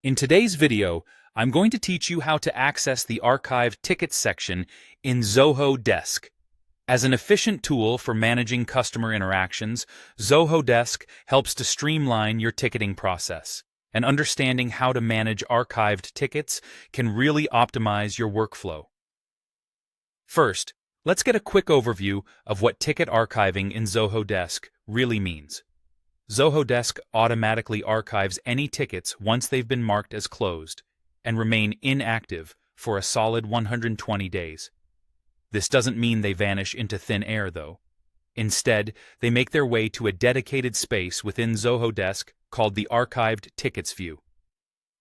In today's video, I'm going to teach you how to access the archived tickets section in Zoho Desk. As an efficient tool for managing customer interactions, Zoho Desk helps to streamline your ticketing process, and understanding how to manage archived tickets can really optimize your workflow. First, let's get a quick overview of what ticket archiving in Zoho Desk really means. Zoho Desk automatically archives any tickets once they've been marked as closed and remain inactive for a solid 120 days. This doesn't mean they vanish into thin air, though. Instead, they make their way to a dedicated space within Zoho Desk called the Archived Tickets view.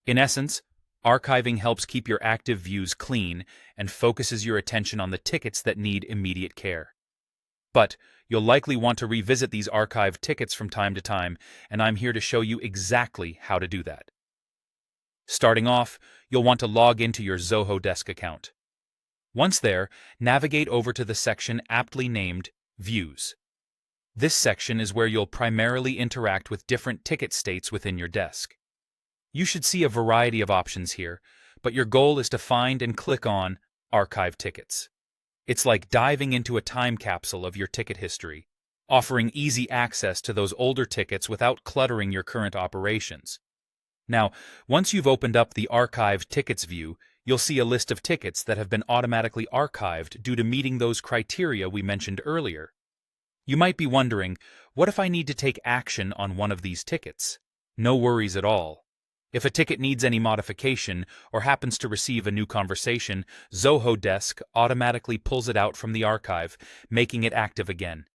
In essence, archiving helps keep your active views clean and focuses your attention on the tickets that need immediate care. But you'll likely want to revisit these archived tickets from time to time, and I'm here to show you exactly how to do that. Starting off, you'll want to log into your Zoho Desk account. Once there, navigate over to the section aptly named Views. This section is where you'll primarily interact with different ticket states within your desk. You should see a variety of options here, but your goal is to find and click on Archive Tickets. It's like diving into a time capsule of your ticket history, offering easy access to those older tickets without cluttering your current operations. Now, once you've opened up the Archived Tickets view, you'll see a list of tickets that have been automatically archived due to meeting those criteria we mentioned earlier. You might be wondering, what if I need to take action on one of these tickets? No worries at all. If a ticket needs any modification or happens to receive a new conversation, Zoho Desk automatically pulls it out from the archive, making it active again.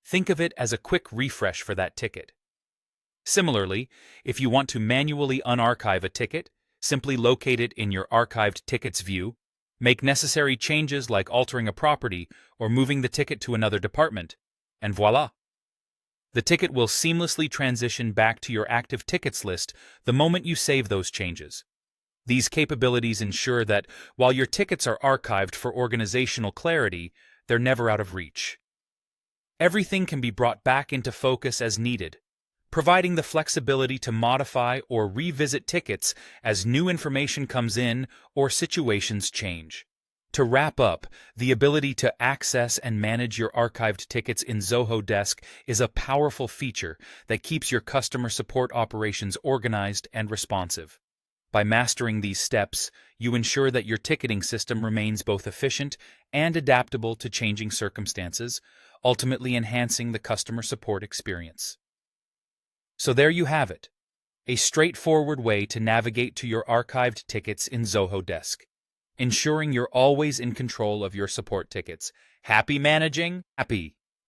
Think of it as a quick refresh for that ticket. Similarly, if you want to manually unarchive a ticket, simply locate it in your Archived Tickets view, make necessary changes like altering a property or moving the ticket to another department, and voila! The ticket will seamlessly transition back to your active tickets list the moment you save those changes. These capabilities ensure that while your tickets are archived for organizational clarity, they're never out of reach. Everything can be brought back into focus as needed, providing the flexibility to modify or revisit tickets as new information comes in or situations change. To wrap up, the ability to access and manage your archived tickets in Zoho Desk is a powerful feature that keeps your customer support operations organized and responsive. By mastering these steps, you ensure that your ticketing system remains both efficient and adaptable to changing circumstances, ultimately enhancing the customer support experience. So there you have it, a straightforward way to navigate to your archived tickets in Zoho Desk, ensuring you're always in control of your support tickets. Happy managing, happy!